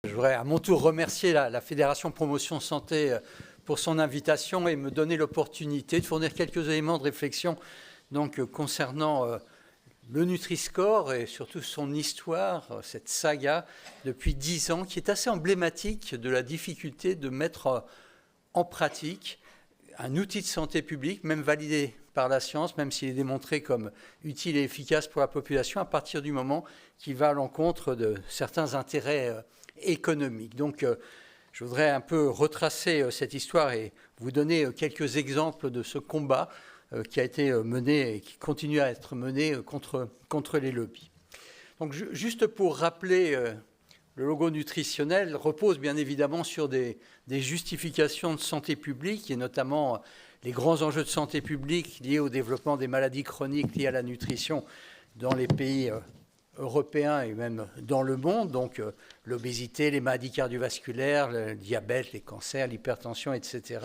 Je voudrais à mon tour remercier la Fédération Promotion Santé pour son invitation et me donner l'opportunité de fournir quelques éléments de réflexion donc, concernant le Nutri-Score et surtout son histoire, cette saga depuis 10 ans qui est assez emblématique de la difficulté de mettre en pratique un outil de santé publique, même validé par la science, même s'il est démontré comme utile et efficace pour la population, à partir du moment qu'il va à l'encontre de certains intérêts économiques. Donc, je voudrais un peu retracer cette histoire et vous donner quelques exemples de ce combat qui a été mené et qui continue à être mené contre les lobbies. Donc, juste pour rappeler, le logo nutritionnel repose bien évidemment sur des justifications de santé publique et notamment les grands enjeux de santé publique liés au développement des maladies chroniques liées à la nutrition dans les pays européens et même dans le monde, donc l'obésité, les maladies cardiovasculaires, le diabète, les cancers, l'hypertension, etc.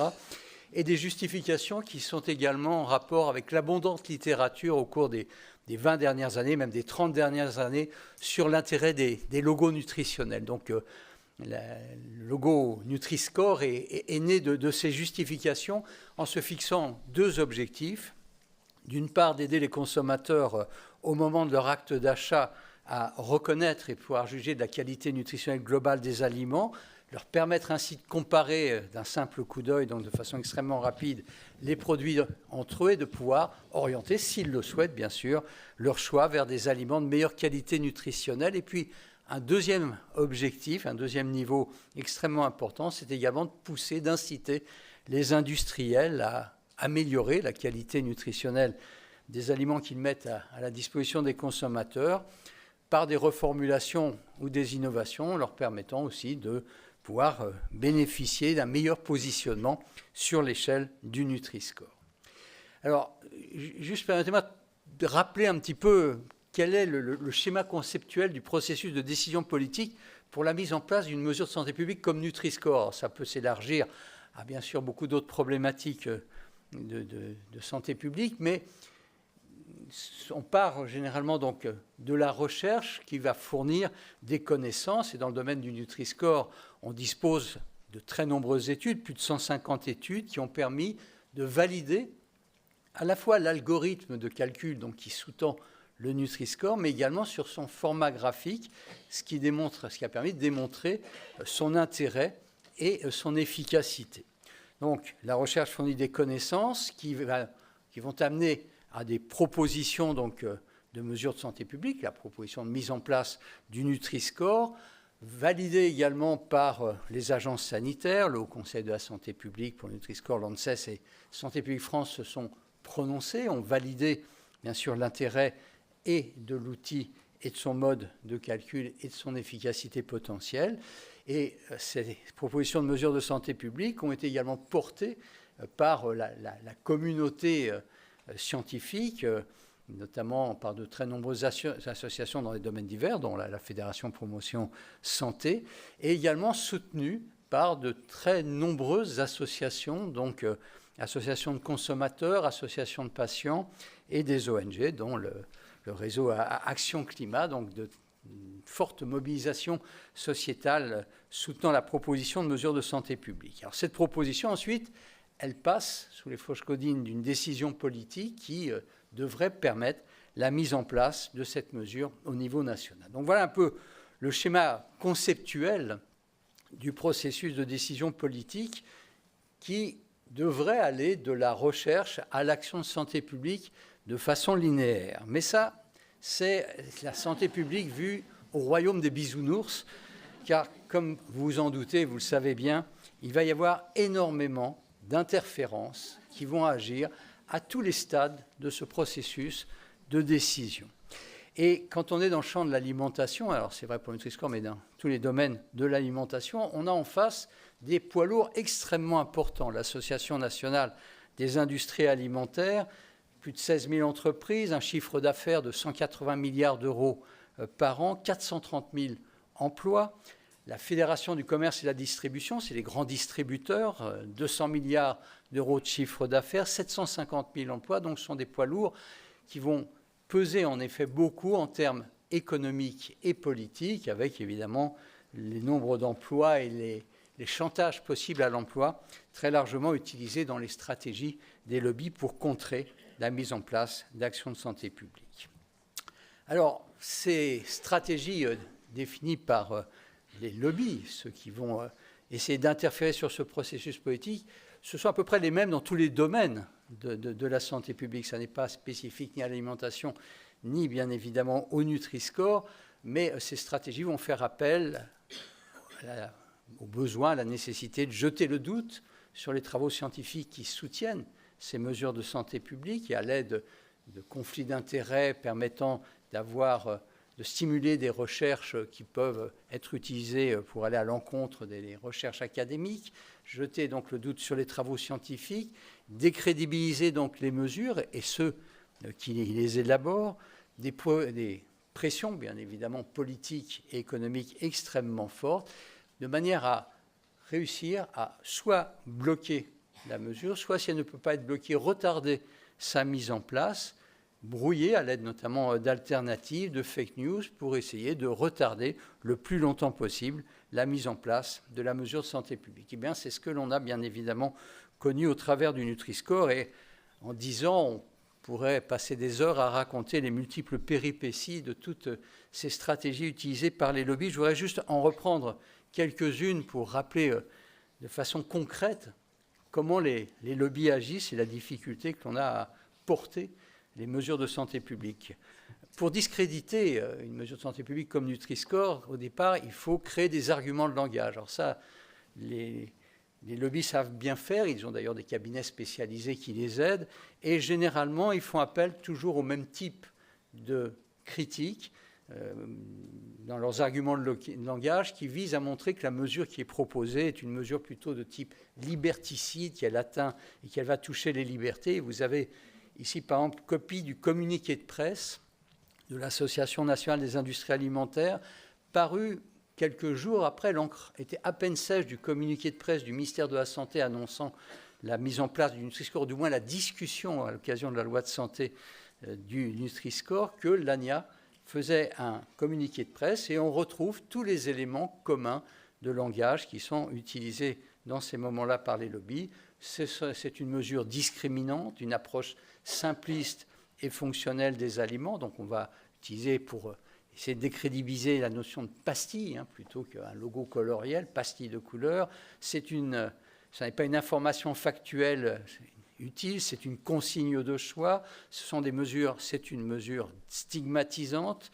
Et des justifications qui sont également en rapport avec l'abondante littérature au cours des 20 dernières années, même des 30 dernières années, sur l'intérêt des logos nutritionnels. Donc, le logo Nutri-Score est né de ces justifications en se fixant deux objectifs. D'une part, d'aider les consommateurs au moment de leur acte d'achat à reconnaître et pouvoir juger de la qualité nutritionnelle globale des aliments, leur permettre ainsi de comparer d'un simple coup d'œil, donc de façon extrêmement rapide, les produits entre eux et de pouvoir orienter, s'ils le souhaitent bien sûr, leur choix vers des aliments de meilleure qualité nutritionnelle. Et puis, un deuxième objectif, un deuxième niveau extrêmement important, c'est également de pousser, d'inciter les industriels à améliorer la qualité nutritionnelle des aliments qu'ils mettent à la disposition des consommateurs par des reformulations ou des innovations, leur permettant aussi de pouvoir bénéficier d'un meilleur positionnement sur l'échelle du Nutri-Score. Alors, juste permettez-moi de rappeler un petit peu quel est le schéma conceptuel du processus de décision politique pour la mise en place d'une mesure de santé publique comme Nutri-Score. Ça peut s'élargir à bien sûr beaucoup d'autres problématiques de santé publique, mais on part généralement donc de la recherche qui va fournir des connaissances. Et dans le domaine du Nutri-Score, on dispose de très nombreuses études, plus de 150 études, qui ont permis de valider à la fois l'algorithme de calcul donc, qui sous-tend le Nutri-Score, mais également sur son format graphique, ce qui a permis de démontrer son intérêt et son efficacité. Donc, la recherche fournit des connaissances qui vont amener à des propositions donc, de mesures de santé publique, la proposition de mise en place du Nutri-Score, validée également par les agences sanitaires, le Haut Conseil de la santé publique pour le Nutri-Score, l'ANSES et Santé publique France se sont prononcés, ont validé bien sûr l'intérêt et de l'outil et de son mode de calcul et de son efficacité potentielle. Et ces propositions de mesures de santé publique ont été également portées par la communauté scientifique, notamment par de très nombreuses associations dans des domaines divers, dont la Fédération Promotion Santé, et également soutenues par de très nombreuses associations, donc associations de consommateurs, associations de patients et des ONG, dont le réseau Action Climat, donc de forte mobilisation sociétale soutenant la proposition de mesures de santé publique. Alors cette proposition, ensuite, elle passe sous les fourches codines d'une décision politique qui devrait permettre la mise en place de cette mesure au niveau national. Donc voilà un peu le schéma conceptuel du processus de décision politique qui devrait aller de la recherche à l'action de santé publique de façon linéaire. Mais ça, c'est la santé publique vue au royaume des bisounours, car comme vous vous en doutez, vous le savez bien, il va y avoir énormément d'interférences qui vont agir à tous les stades de ce processus de décision. Et quand on est dans le champ de l'alimentation, alors c'est vrai pour le Nutri-Score, mais dans tous les domaines de l'alimentation, on a en face des poids lourds extrêmement importants. L'Association nationale des industries alimentaires, plus de 16 000 entreprises, un chiffre d'affaires de 180 milliards d'euros par an, 430 000 emplois. La Fédération du commerce et de la distribution, c'est les grands distributeurs, 200 milliards d'euros de chiffre d'affaires, 750 000 emplois, donc ce sont des poids lourds qui vont peser en effet beaucoup en termes économiques et politiques, avec évidemment les nombres d'emplois et les chantages possibles à l'emploi, très largement utilisés dans les stratégies des lobbies pour contrer la mise en place d'actions de santé publique. Alors, ces stratégies définies par les lobbies, ceux qui vont essayer d'interférer sur ce processus politique, ce sont à peu près les mêmes dans tous les domaines de la santé publique. Ça n'est pas spécifique ni à l'alimentation, ni bien évidemment au Nutri-Score, mais ces stratégies vont faire appel au besoin, à la nécessité de jeter le doute sur les travaux scientifiques qui soutiennent ces mesures de santé publique et à l'aide de conflits d'intérêts permettant de stimuler des recherches qui peuvent être utilisées pour aller à l'encontre des recherches académiques, jeter donc le doute sur les travaux scientifiques, décrédibiliser donc les mesures et ceux qui les élaborent, des pressions bien évidemment politiques et économiques extrêmement fortes, de manière à réussir à soit bloquer la mesure, soit si elle ne peut pas être bloquée, retarder sa mise en place, brouiller à l'aide notamment d'alternatives, de fake news, pour essayer de retarder le plus longtemps possible la mise en place de la mesure de santé publique. Eh bien, c'est ce que l'on a bien évidemment connu au travers du Nutri-Score, et en 10 ans, on pourrait passer des heures à raconter les multiples péripéties de toutes ces stratégies utilisées par les lobbies. Je voudrais juste en reprendre quelques-unes pour rappeler de façon concrète comment les lobbies agissent et la difficulté que l'on a à porter les mesures de santé publique. Pour discréditer une mesure de santé publique comme Nutri-Score, au départ, il faut créer des arguments de langage. Alors ça, les lobbies savent bien faire, ils ont d'ailleurs des cabinets spécialisés qui les aident, et généralement, ils font appel toujours au même type de critiques dans leurs arguments de langage qui visent à montrer que la mesure qui est proposée est une mesure plutôt de type liberticide, qu'elle atteint et qu'elle va toucher les libertés. Vous avez ici, par exemple, copie du communiqué de presse de l'Association nationale des industries alimentaires, paru quelques jours après, l'encre était à peine sèche du communiqué de presse du ministère de la Santé annonçant la mise en place du Nutri-Score, du moins la discussion à l'occasion de la loi de santé du Nutri-Score, que l'ANIA faisait un communiqué de presse et on retrouve tous les éléments communs de langage qui sont utilisés dans ces moments-là par les lobbies. C'est une mesure discriminante, une approche simpliste et fonctionnelle des aliments. Donc on va utiliser pour essayer de décrédibiliser la notion de pastille, plutôt qu'un logo coloriel, pastille de couleur. Ce n'est pas une information factuelle utile, c'est une consigne de choix. C'est une mesure stigmatisante,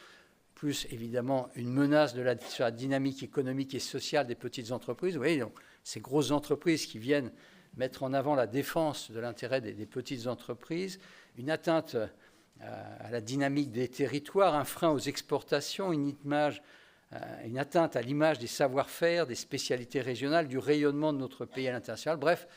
plus évidemment une menace sur la dynamique économique et sociale des petites entreprises. Vous voyez, donc, ces grosses entreprises qui viennent mettre en avant la défense de l'intérêt des petites entreprises, une atteinte à la dynamique des territoires, un frein aux exportations, une atteinte à l'image des savoir-faire, des spécialités régionales, du rayonnement de notre pays à l'international. Bref,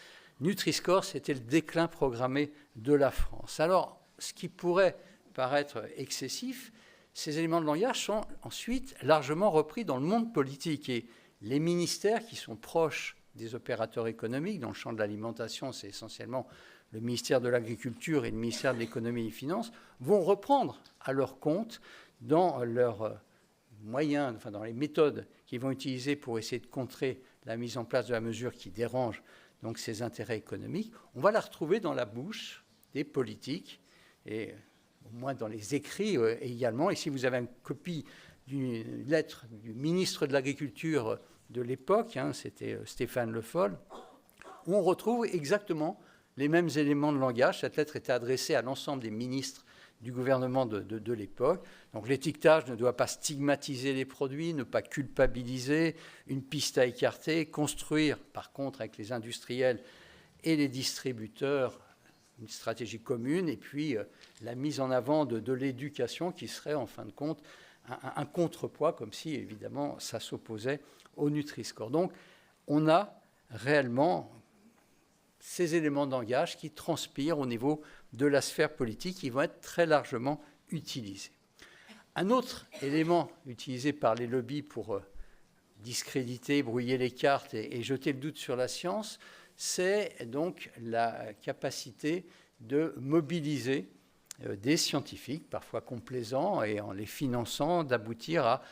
Nutri-Score, c'était le déclin programmé de la France. Alors, ce qui pourrait paraître excessif, ces éléments de langage sont ensuite largement repris dans le monde politique. Et les ministères qui sont proches des opérateurs économiques, dans le champ de l'alimentation, c'est essentiellement le ministère de l'Agriculture et le ministère de l'Économie et des Finances, vont reprendre à leur compte dans leurs moyens, enfin dans les méthodes qu'ils vont utiliser pour essayer de contrer la mise en place de la mesure qui dérange donc ces intérêts économiques, on va la retrouver dans la bouche des politiques, et au moins dans les écrits également. Ici, vous avez une copie d'une lettre du ministre de l'Agriculture de l'époque, c'était Stéphane Le Foll, où on retrouve exactement les mêmes éléments de langage. Cette lettre était adressée à l'ensemble des ministres du gouvernement de l'époque. Donc l'étiquetage ne doit pas stigmatiser les produits, ne pas culpabiliser, une piste à écarter, construire par contre avec les industriels et les distributeurs une stratégie commune, et puis la mise en avant de l'éducation qui serait en fin de compte un contrepoids, comme si évidemment ça s'opposait au Nutri-Score. Donc on a réellement ces éléments de langage qui transpirent au niveau de la sphère politique, qui vont être très largement utilisés. Un autre élément utilisé par les lobbies pour discréditer, brouiller les cartes et jeter le doute sur la science, c'est donc la capacité de mobiliser des scientifiques, parfois complaisants, et en les finançant, d'aboutir à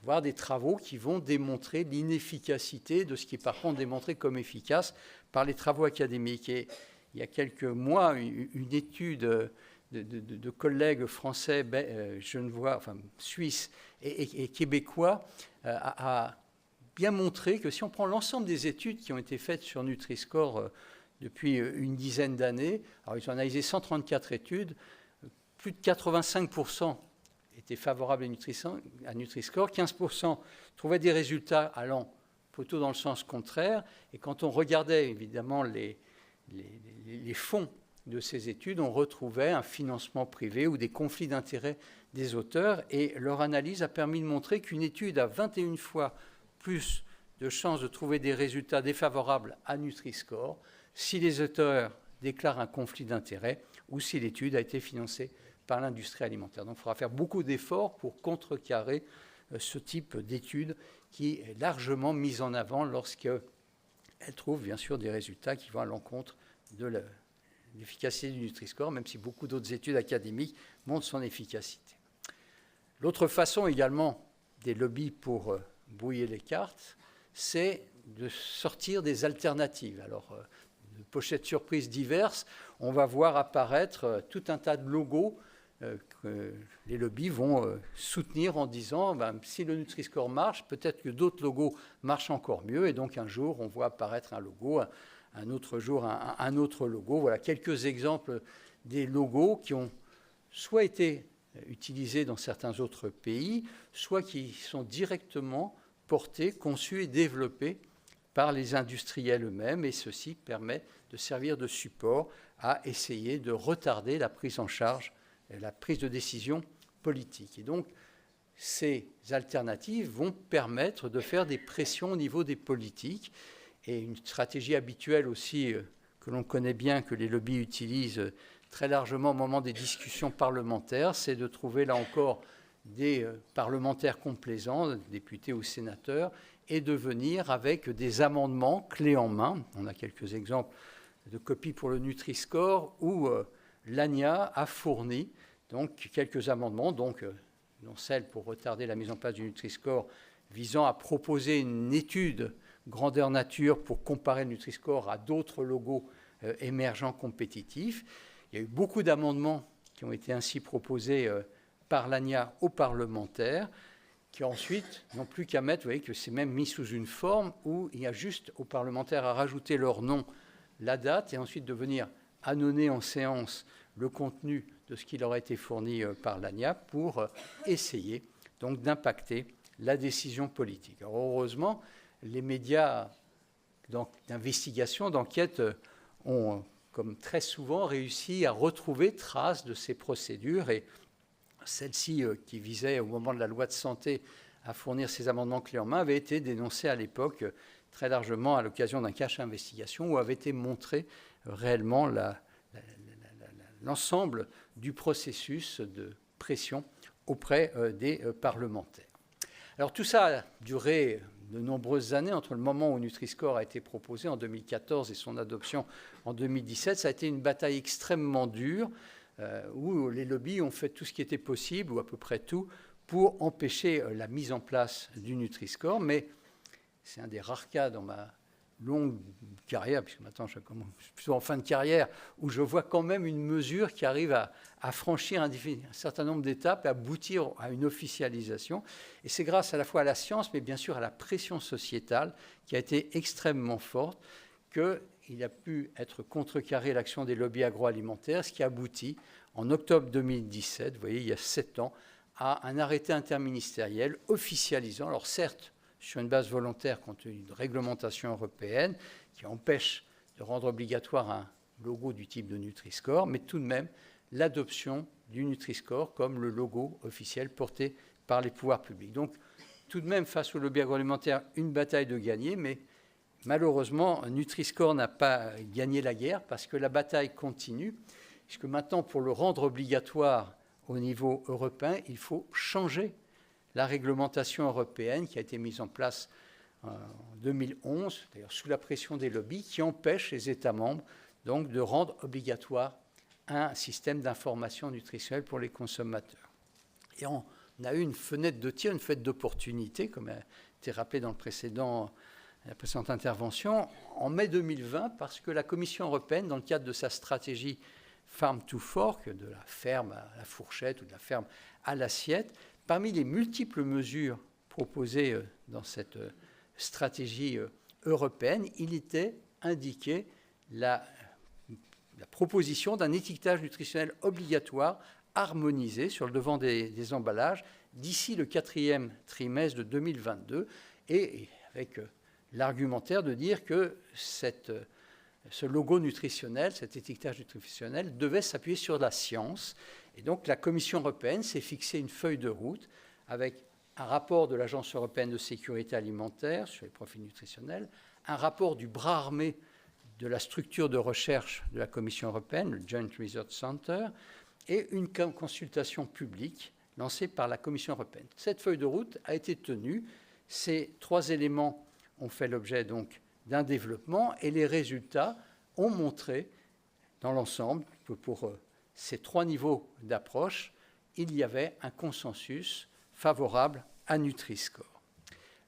voire des travaux qui vont démontrer l'inefficacité de ce qui est par contre démontré comme efficace par les travaux académiques. Et il y a quelques mois, une étude de collègues français, genevois, enfin suisses et québécois a bien montré que si on prend l'ensemble des études qui ont été faites sur Nutri-Score depuis une dizaine d'années, alors ils ont analysé 134 études, plus de 85% étaient favorables à Nutri-Score, 15% trouvaient des résultats allant plutôt dans le sens contraire, et quand on regardait évidemment les fonds de ces études, on retrouvait un financement privé ou des conflits d'intérêts des auteurs, et leur analyse a permis de montrer qu'une étude a 21 fois plus de chances de trouver des résultats défavorables à Nutri-Score si les auteurs déclarent un conflit d'intérêts ou si l'étude a été financée par l'industrie alimentaire. Donc il faudra faire beaucoup d'efforts pour contrecarrer ce type d'études qui est largement mise en avant lorsqu'elle trouve bien sûr des résultats qui vont à l'encontre de l'efficacité du Nutri-Score, même si beaucoup d'autres études académiques montrent son efficacité. L'autre façon également des lobbies pour brouiller les cartes, c'est de sortir des alternatives. Alors, de pochettes surprises diverses, on va voir apparaître tout un tas de logos que les lobbies vont soutenir en disant si le Nutri-Score marche, peut-être que d'autres logos marchent encore mieux. Et donc un jour, on voit apparaître un logo, un autre jour, un autre logo. Voilà quelques exemples des logos qui ont soit été utilisés dans certains autres pays, soit qui sont directement portés, conçus et développés par les industriels eux-mêmes. Et ceci permet de servir de support à essayer de retarder la prise en charge, la prise de décision politique. Et donc, ces alternatives vont permettre de faire des pressions au niveau des politiques. Et une stratégie habituelle aussi que l'on connaît bien, que les lobbies utilisent très largement au moment des discussions parlementaires, c'est de trouver là encore des parlementaires complaisants, députés ou sénateurs, et de venir avec des amendements clés en main. On a quelques exemples de copies pour le Nutri-Score où l'ANIA a fourni donc quelques amendements, dont celle pour retarder la mise en place du Nutri-Score visant à proposer une étude grandeur nature pour comparer le Nutri-Score à d'autres logos émergents compétitifs. Il y a eu beaucoup d'amendements qui ont été ainsi proposés par l'ANIA aux parlementaires, qui ensuite n'ont plus qu'à mettre, vous voyez que c'est même mis sous une forme où il y a juste aux parlementaires à rajouter leur nom, la date, et ensuite de venir annoncer en séance le contenu de ce qui leur a été fourni par l'ANIA pour essayer donc d'impacter la décision politique. Alors heureusement, les médias d'investigation, d'enquête ont, comme très souvent, réussi à retrouver trace de ces procédures, et celle-ci qui visait au moment de la loi de santé à fournir ces amendements clés en main avait été dénoncée à l'époque très largement à l'occasion d'un cache investigation où avait été montré réellement l'ensemble du processus de pression auprès des parlementaires. Alors tout ça a duré de nombreuses années entre le moment où Nutri-Score a été proposé en 2014 et son adoption en 2017. Ça a été une bataille extrêmement dure où les lobbies ont fait tout ce qui était possible, ou à peu près tout, pour empêcher la mise en place du Nutri-Score. Mais c'est un des rares cas dans ma longue carrière, puisque maintenant je suis plutôt en fin de carrière, où je vois quand même une mesure qui arrive à franchir un certain nombre d'étapes et aboutir à une officialisation. Et c'est grâce à la fois à la science, mais bien sûr à la pression sociétale qui a été extrêmement forte, qu'il a pu être contrecarré l'action des lobbies agroalimentaires, ce qui aboutit en octobre 2017, vous voyez, il y a 7 ans, à un arrêté interministériel officialisant, alors certes, sur une base volontaire compte tenu d'une réglementation européenne qui empêche de rendre obligatoire un logo du type de Nutri-Score, mais tout de même l'adoption du Nutri-Score comme le logo officiel porté par les pouvoirs publics. Donc tout de même, face au lobby agroalimentaire, une bataille de gagner, mais malheureusement, Nutri-Score n'a pas gagné la guerre parce que la bataille continue, puisque maintenant, pour le rendre obligatoire au niveau européen, il faut changer la réglementation européenne qui a été mise en place en 2011, d'ailleurs sous la pression des lobbies, qui empêche les États membres donc de rendre obligatoire un système d'information nutritionnelle pour les consommateurs. Et en on a eu une fenêtre de tir, une fenêtre d'opportunité, comme a été rappelé dans la précédente intervention, en mai 2020, parce que la Commission européenne, dans le cadre de sa stratégie Farm to Fork, de la ferme à la fourchette ou de la ferme à l'assiette, parmi les multiples mesures proposées dans cette stratégie européenne, il était indiqué la proposition d'un étiquetage nutritionnel obligatoire harmonisé sur le devant des emballages d'ici le 4e trimestre de 2022, et avec l'argumentaire de dire que ce logo nutritionnel, cet étiquetage nutritionnel, devait s'appuyer sur la science. Et donc la Commission européenne s'est fixé une feuille de route avec un rapport de l'Agence européenne de sécurité alimentaire sur les profils nutritionnels, un rapport du bras armé de la structure de recherche de la Commission européenne, le Joint Research Center, et une consultation publique lancée par la Commission européenne. Cette feuille de route a été tenue. Ces 3 éléments ont fait l'objet donc d'un développement, et les résultats ont montré dans l'ensemble que pour ces 3 niveaux d'approche, il y avait un consensus favorable à Nutri-Score.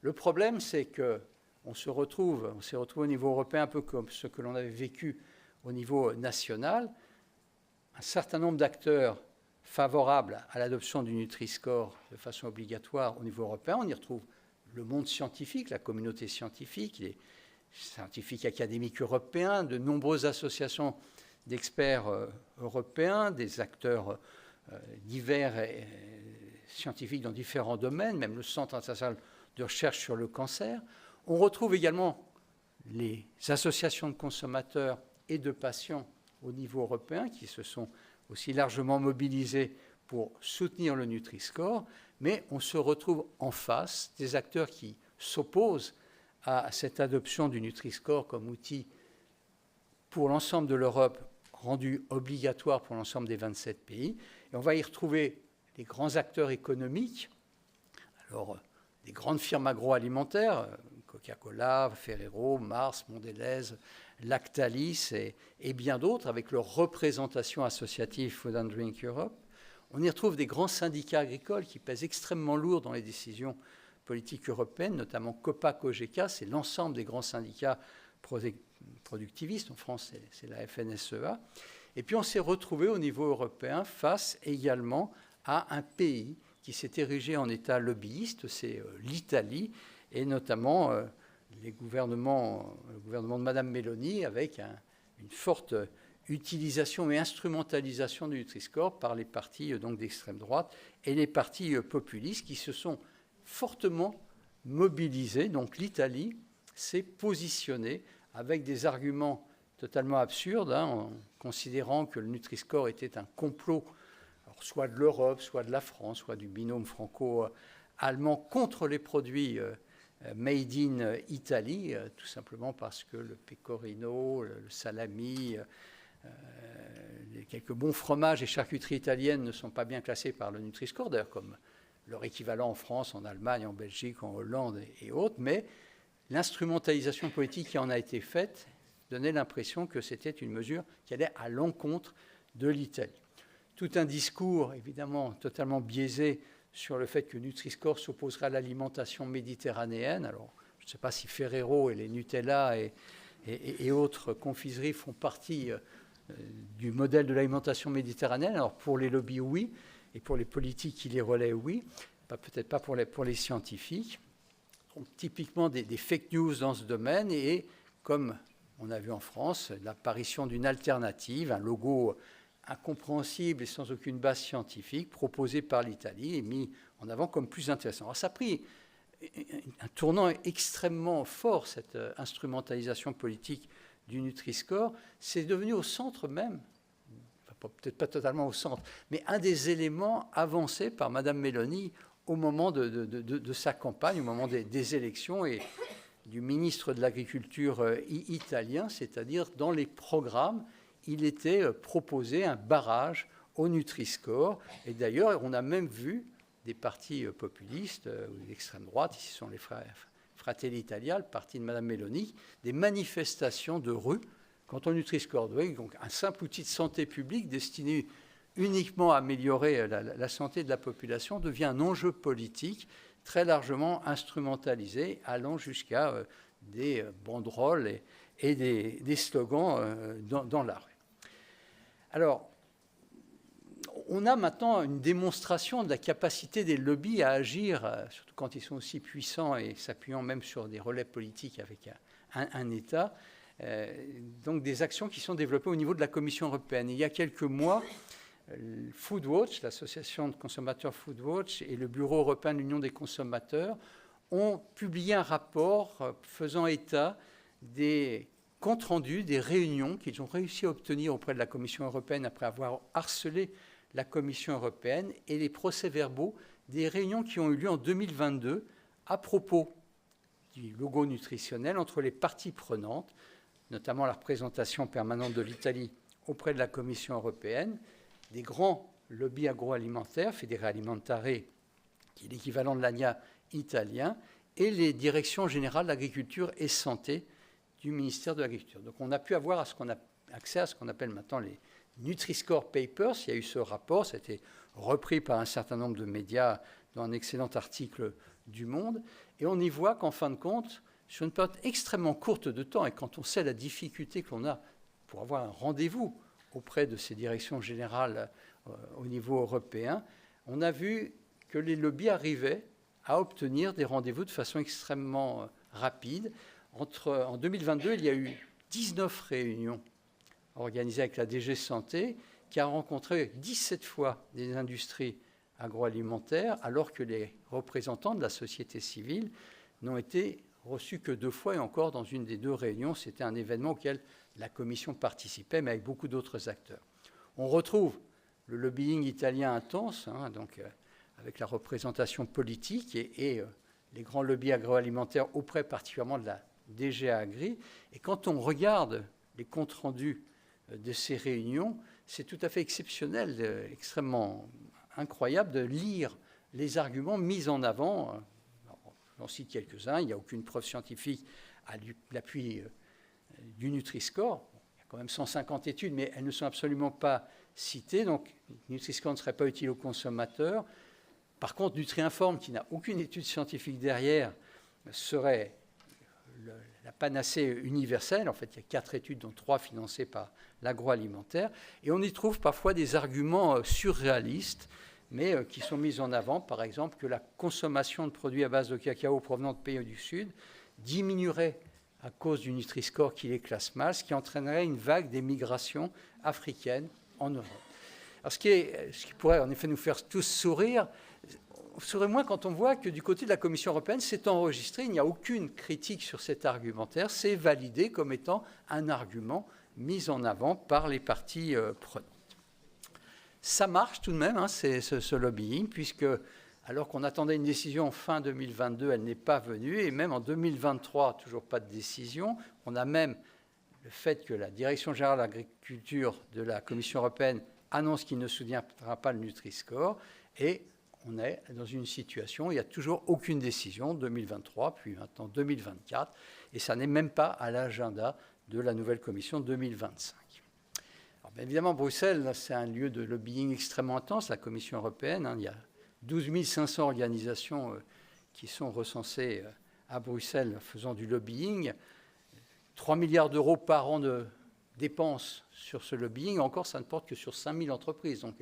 Le problème, c'est qu'on s'est retrouvé au niveau européen un peu comme ce que l'on avait vécu au niveau national. Un certain nombre d'acteurs favorables à l'adoption du Nutri-Score de façon obligatoire au niveau européen. On y retrouve le monde scientifique, la communauté scientifique, les scientifiques académiques européens, de nombreuses associations d'experts européens, des acteurs divers et scientifiques dans différents domaines, même le Centre international de recherche sur le cancer. On retrouve également les associations de consommateurs et de patients au niveau européen qui se sont aussi largement mobilisés pour soutenir le Nutri-Score, mais on se retrouve en face des acteurs qui s'opposent à cette adoption du Nutri-Score comme outil pour l'ensemble de l'Europe, rendu obligatoire pour l'ensemble des 27 pays. Et on va y retrouver les grands acteurs économiques, alors des grandes firmes agroalimentaires, Coca-Cola, Ferrero, Mars, Mondelez, Lactalis et bien d'autres, avec leur représentation associative Food and Drink Europe. On y retrouve des grands syndicats agricoles qui pèsent extrêmement lourd dans les décisions politiques européennes, notamment COPA-COGECA, c'est l'ensemble des grands syndicats productivistes. En France, c'est la FNSEA. Et puis on s'est retrouvé au niveau européen face également à un pays qui s'est érigé en État lobbyiste, c'est l'Italie, et notamment le gouvernement de Mme Meloni, avec une forte utilisation et instrumentalisation du Nutri-Score par les partis donc d'extrême droite et les partis populistes qui se sont fortement mobilisés. Donc l'Italie s'est positionnée avec des arguments totalement absurdes, en considérant que le Nutri-Score était un complot, alors soit de l'Europe, soit de la France, soit du binôme franco-allemand contre les produits made in Italy, tout simplement parce que le pecorino, le salami, quelques bons fromages et charcuteries italiennes ne sont pas bien classés par le Nutri-Score, d'ailleurs comme leur équivalent en France, en Allemagne, en Belgique, en Hollande et autres, mais l'instrumentalisation politique qui en a été faite donnait l'impression que c'était une mesure qui allait à l'encontre de l'Italie. Tout un discours, évidemment, totalement biaisé sur le fait que Nutri-Score s'opposerait à l'alimentation méditerranéenne. Alors, je ne sais pas si Ferrero et les Nutella et autres confiseries font partie du modèle de l'alimentation méditerranéenne. Alors, pour les lobbies, oui, et pour les politiques qui les relaient, oui, peut-être pas pour les scientifiques. Donc, typiquement des fake news dans ce domaine, et comme on a vu en France, l'apparition d'une alternative, un logo incompréhensible et sans aucune base scientifique, proposé par l'Italie et mis en avant comme plus intéressant. Alors ça a pris un tournant extrêmement fort, cette instrumentalisation politique du Nutri-Score. C'est devenu au centre même, enfin, peut-être pas totalement au centre, mais un des éléments avancés par Mme Meloni au moment de sa campagne, au moment des élections, et du ministre de l'Agriculture italien, c'est-à-dire dans les programmes, il était proposé un barrage au Nutri-Score. Et d'ailleurs, on a même vu des partis populistes ou d'extrême droite, ici sont les Fratelli Italia, le parti de Mme Meloni, des manifestations de rue contre le Nutri-Score. Donc un simple outil de santé publique destiné uniquement améliorer la santé de la population devient un enjeu politique très largement instrumentalisé, allant jusqu'à des banderoles et des slogans dans la rue. Alors, on a maintenant une démonstration de la capacité des lobbies à agir, surtout quand ils sont aussi puissants et s'appuyant même sur des relais politiques avec un État. Donc des actions qui sont développées au niveau de la Commission européenne. Il y a quelques mois, Foodwatch, l'association de consommateurs Foodwatch et le Bureau européen de l'Union des consommateurs ont publié un rapport faisant état des comptes rendus, des réunions qu'ils ont réussi à obtenir auprès de la Commission européenne après avoir harcelé la Commission européenne et les procès-verbaux des réunions qui ont eu lieu en 2022 à propos du logo nutritionnel entre les parties prenantes, notamment la représentation permanente de l'Italie auprès de la Commission européenne, des grands lobbies agroalimentaires, Federalimentare, qui est l'équivalent de l'ANIA italien, et les directions générales d'agriculture et santé du ministère de l'Agriculture. Donc on a pu avoir accès à ce qu'on appelle maintenant les Nutri-Score Papers. Il y a eu ce rapport, ça a été repris par un certain nombre de médias dans un excellent article du Monde, et on y voit qu'en fin de compte, sur une période extrêmement courte de temps, et quand on sait la difficulté qu'on a pour avoir un rendez-vous auprès de ces directions générales au niveau européen, on a vu que les lobbies arrivaient à obtenir des rendez-vous de façon extrêmement rapide. En 2022, il y a eu 19 réunions organisées avec la DG Santé, qui a rencontré 17 fois des industries agroalimentaires, alors que les représentants de la société civile n'ont été reçus que 2 fois, et encore dans une des 2 réunions, c'était un événement auquel la Commission participait, mais avec beaucoup d'autres acteurs. On retrouve le lobbying italien intense, donc avec la représentation politique et les grands lobbies agroalimentaires auprès particulièrement de la DG Agri. Et quand on regarde les comptes rendus de ces réunions, c'est tout à fait exceptionnel, extrêmement incroyable de lire les arguments mis en avant. J'en cite quelques-uns. Il n'y a aucune preuve scientifique à l'appui du Nutri-Score. Il y a quand même 150 études, mais elles ne sont absolument pas citées. Donc, Nutri-Score ne serait pas utile aux consommateurs. Par contre, Nutri-Inform, qui n'a aucune étude scientifique derrière, serait la panacée universelle. En fait, il y a 4 études, dont 3 financées par l'agroalimentaire. Et on y trouve parfois des arguments surréalistes, mais qui sont mis en avant. Par exemple, que la consommation de produits à base de cacao provenant de pays du Sud diminuerait à cause du Nutri-Score qui les classe mal, ce qui entraînerait une vague d'émigration africaine en Europe. Alors, ce qui pourrait en effet nous faire tous sourire, on sourit moins quand on voit que du côté de la Commission européenne, c'est enregistré, il n'y a aucune critique sur cet argumentaire, c'est validé comme étant un argument mis en avant par les parties prenantes. Ça marche tout de même, ce lobbying, puisque alors qu'on attendait une décision fin 2022, elle n'est pas venue, et même en 2023, toujours pas de décision. On a même le fait que la Direction générale de l'agriculture de la Commission européenne annonce qu'il ne soutiendra pas le Nutri-Score, et on est dans une situation où il n'y a toujours aucune décision, 2023, puis maintenant 2024, et ça n'est même pas à l'agenda de la nouvelle Commission 2025. Alors, bien évidemment, Bruxelles, c'est un lieu de lobbying extrêmement intense, la Commission européenne. Il y a 12 500 organisations qui sont recensées à Bruxelles faisant du lobbying. 3 milliards d'euros par an de dépenses sur ce lobbying. Encore, ça ne porte que sur 5 000 entreprises, donc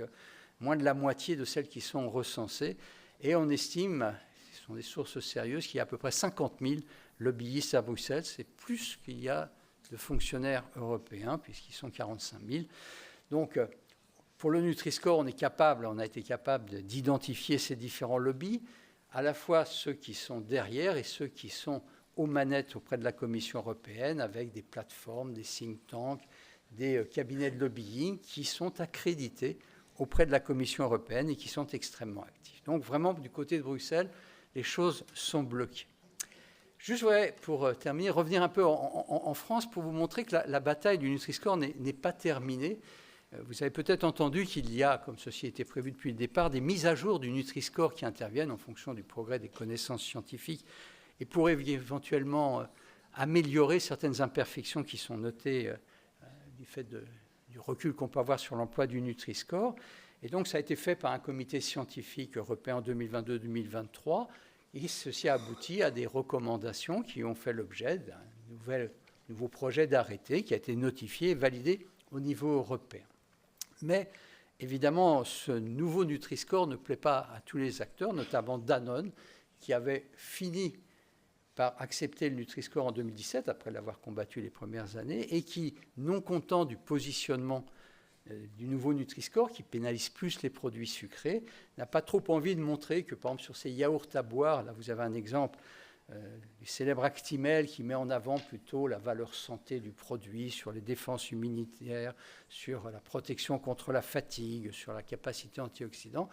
moins de la moitié de celles qui sont recensées. Et on estime, ce sont des sources sérieuses, qu'il y a à peu près 50 000 lobbyistes à Bruxelles. C'est plus qu'il y a de fonctionnaires européens, puisqu'ils sont 45 000. Donc, pour le Nutri-Score, on a été capable d'identifier ces différents lobbies, à la fois ceux qui sont derrière et ceux qui sont aux manettes auprès de la Commission européenne, avec des plateformes, des think tanks, des cabinets de lobbying qui sont accrédités auprès de la Commission européenne et qui sont extrêmement actifs. Donc vraiment, du côté de Bruxelles, les choses sont bloquées. Je voudrais, pour terminer, revenir un peu en France pour vous montrer que la bataille du Nutri-Score n'est pas terminée. Vous avez peut-être entendu qu'il y a, comme ceci était prévu depuis le départ, des mises à jour du Nutri-Score qui interviennent en fonction du progrès des connaissances scientifiques et pourraient éventuellement améliorer certaines imperfections qui sont notées du fait du recul qu'on peut avoir sur l'emploi du Nutri-Score. Et donc, ça a été fait par un comité scientifique européen en 2022-2023. Et ceci a abouti à des recommandations qui ont fait l'objet d'un nouveau projet d'arrêté qui a été notifié et validé au niveau européen. Mais évidemment, ce nouveau Nutri-Score ne plaît pas à tous les acteurs, notamment Danone, qui avait fini par accepter le Nutri-Score en 2017, après l'avoir combattu les premières années, et qui, non content du positionnement du nouveau Nutri-Score, qui pénalise plus les produits sucrés, n'a pas trop envie de montrer que, par exemple, sur ces yaourts à boire, là vous avez un exemple du célèbre Actimel qui met en avant plutôt la valeur santé du produit, sur les défenses immunitaires, sur la protection contre la fatigue, sur la capacité antioxydant.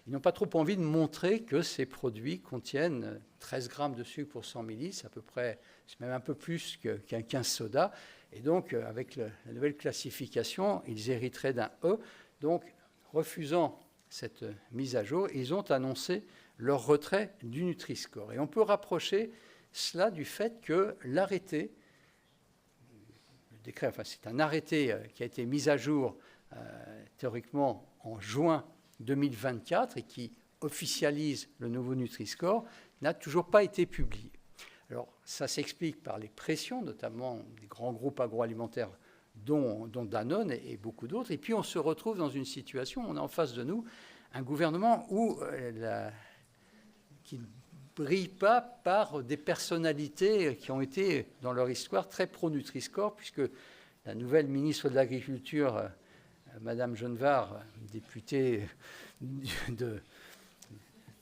Ils n'ont pas trop envie de montrer que ces produits contiennent 13 grammes de sucre pour 100 ml, c'est à peu près, c'est même un peu plus qu'un soda. Et donc, avec la nouvelle classification, ils hériteraient d'un E. Donc, refusant cette mise à jour, ils ont annoncé leur retrait du Nutri-Score. Et on peut rapprocher cela du fait que l'arrêté, le décret, enfin c'est un arrêté qui a été mis à jour théoriquement en juin 2024 et qui officialise le nouveau Nutri-Score, n'a toujours pas été publié. Alors ça s'explique par les pressions, notamment des grands groupes agroalimentaires dont Danone et beaucoup d'autres. Et puis on se retrouve dans une situation, on a en face de nous un gouvernement où qui ne brille pas par des personnalités qui ont été, dans leur histoire, très pro-Nutri-Score, puisque la nouvelle ministre de l'Agriculture, Madame Genevard, députée de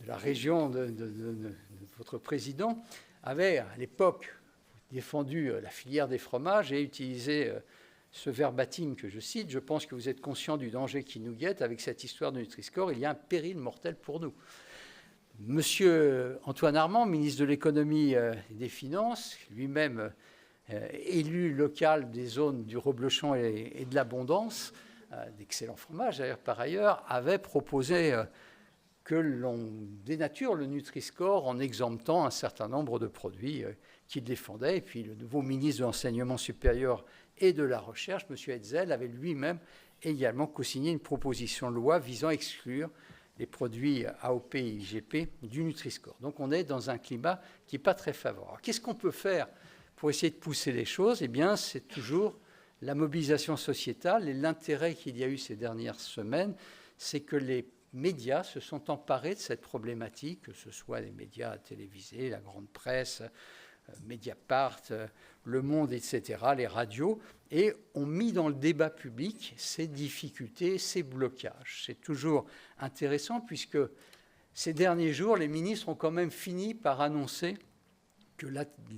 la région de votre président, avait à l'époque défendu la filière des fromages et utilisé ce verbatim que je cite: « Je pense que vous êtes conscient du danger qui nous guette. Avec cette histoire de Nutri-Score, il y a un péril mortel pour nous. » Monsieur Antoine Armand, ministre de l'économie et des finances, lui-même élu local des zones du Reblochon et de l'Abondance, d'excellents fromages d'ailleurs par ailleurs, avait proposé que l'on dénature le Nutri-Score en exemptant un certain nombre de produits qu'il défendait. Et puis le nouveau ministre de l'Enseignement supérieur et de la Recherche, M. Hetzel, avait lui-même également co-signé une proposition de loi visant à exclure les produits AOP et IGP du Nutri-Score. Donc on est dans un climat qui n'est pas très favorable. Qu'est-ce qu'on peut faire pour essayer de pousser les choses? Eh bien, c'est toujours la mobilisation sociétale et l'intérêt qu'il y a eu ces dernières semaines, c'est que les médias se sont emparés de cette problématique, que ce soit les médias télévisés, la grande presse, Mediapart, Le Monde, etc., les radios, et ont mis dans le débat public ces difficultés, ces blocages. C'est toujours intéressant puisque ces derniers jours, les ministres ont quand même fini par annoncer que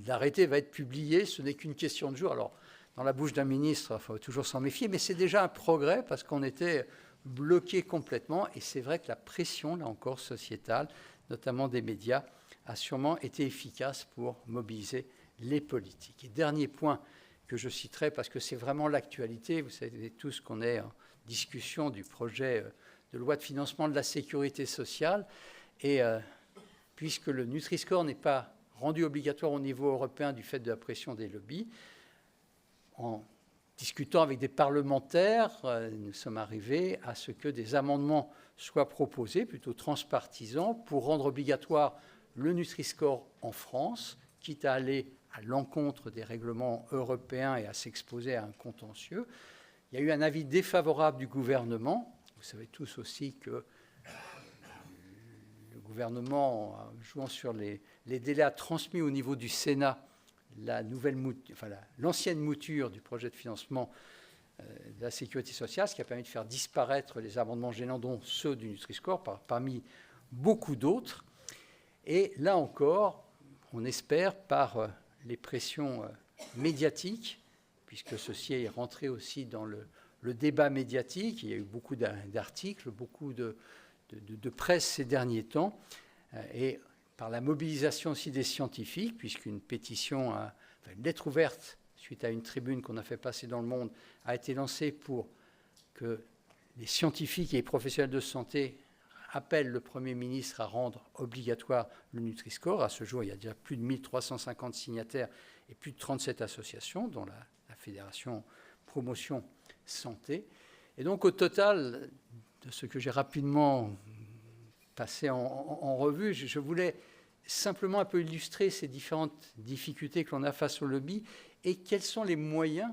l'arrêté va être publié, ce n'est qu'une question de jours. Alors, dans la bouche d'un ministre, il faut toujours s'en méfier, mais c'est déjà un progrès parce qu'on était bloqué complètement, et c'est vrai que la pression, là encore, sociétale, notamment des médias, a sûrement été efficace pour mobiliser les politiques. Et dernier point que je citerai, parce que c'est vraiment l'actualité, vous savez tous qu'on est en discussion du projet de loi de financement de la sécurité sociale, et puisque le Nutri-Score n'est pas rendu obligatoire au niveau européen du fait de la pression des lobbies, en discutant avec des parlementaires, nous sommes arrivés à ce que des amendements soient proposés, plutôt transpartisans, pour rendre obligatoire le Nutri-Score en France, quitte à aller à l'encontre des règlements européens et à s'exposer à un contentieux. Il y a eu un avis défavorable du gouvernement. Vous savez tous aussi que le gouvernement, jouant sur les délais, a transmis au niveau du Sénat l'ancienne mouture du projet de financement de la sécurité sociale, ce qui a permis de faire disparaître les amendements gênants, dont ceux du Nutri-Score, parmi beaucoup d'autres. Et là encore, on espère, par les pressions médiatiques, puisque ceci est rentré aussi dans le débat médiatique, il y a eu beaucoup d'articles, beaucoup de presse ces derniers temps, et par la mobilisation aussi des scientifiques, puisqu'une pétition, une lettre ouverte, suite à une tribune qu'on a fait passer dans Le Monde, a été lancée pour que les scientifiques et les professionnels de santé appelle le Premier ministre à rendre obligatoire le Nutri-Score. À ce jour, il y a déjà plus de 1350 signataires et plus de 37 associations, dont la Fédération Promotion Santé. Et donc, au total, de ce que j'ai rapidement passé en revue, je voulais simplement un peu illustrer ces différentes difficultés que l'on a face au lobby et quels sont les moyens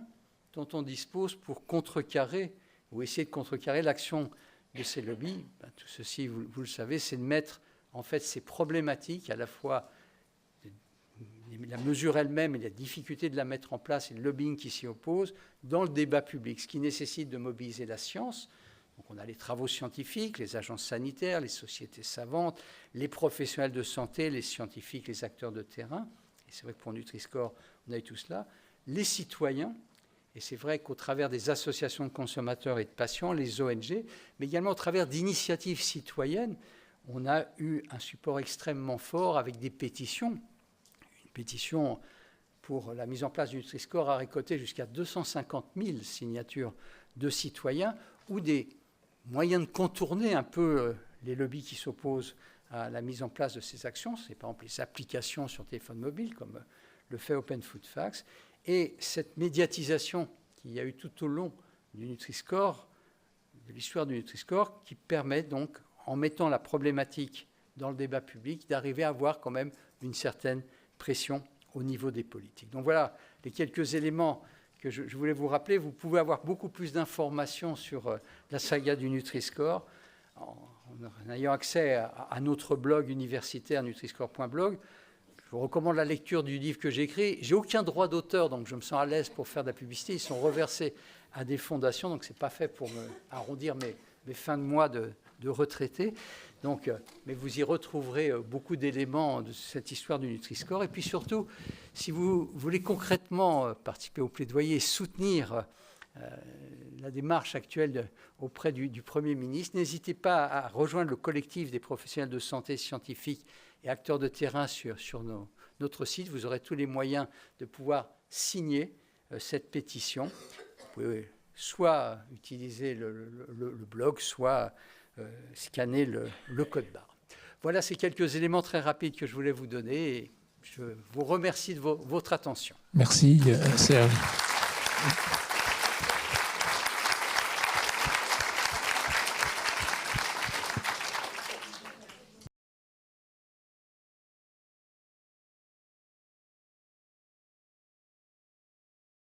dont on dispose pour contrecarrer ou essayer de contrecarrer l'action de ces lobbies. Tout ceci, vous le savez, c'est de mettre en fait ces problématiques, à la fois la mesure elle-même et la difficulté de la mettre en place et le lobbying qui s'y oppose, dans le débat public, ce qui nécessite de mobiliser la science. Donc on a les travaux scientifiques, les agences sanitaires, les sociétés savantes, les professionnels de santé, les scientifiques, les acteurs de terrain. Et c'est vrai que pour Nutri-Score, on a eu tout cela. Les citoyens, et c'est vrai qu'au travers des associations de consommateurs et de patients, les ONG, mais également au travers d'initiatives citoyennes, on a eu un support extrêmement fort avec des pétitions. Une pétition pour la mise en place du Nutri-Score a récolté jusqu'à 250 000 signatures de citoyens ou des moyens de contourner un peu les lobbies qui s'opposent à la mise en place de ces actions. C'est par exemple les applications sur téléphone mobile, comme le fait Open Food Facts. Et cette médiatisation qu'il y a eu tout au long du Nutri-Score, de l'histoire du Nutri-Score, qui permet donc, en mettant la problématique dans le débat public, d'arriver à avoir quand même une certaine pression au niveau des politiques. Donc voilà les quelques éléments que je voulais vous rappeler. Vous pouvez avoir beaucoup plus d'informations sur la saga du Nutri-Score en ayant accès à notre blog universitaire nutriscore.blog. Je vous recommande la lecture du livre que j'ai écrit. J'ai aucun droit d'auteur, donc je me sens à l'aise pour faire de la publicité. Ils sont reversés à des fondations, donc ce n'est pas fait pour me arrondir mes fins de mois de retraité. Donc, mais vous y retrouverez beaucoup d'éléments de cette histoire du Nutri-Score. Et puis surtout, si vous voulez concrètement participer au plaidoyer et soutenir la démarche actuelle auprès du Premier ministre, n'hésitez pas à rejoindre le collectif des professionnels de santé scientifiques et acteurs de terrain sur notre site. Vous aurez tous les moyens de pouvoir signer cette pétition. Vous pouvez soit utiliser le blog, soit scanner le code barre. Voilà ces quelques éléments très rapides que je voulais vous donner et je vous remercie de votre attention. Merci Serge.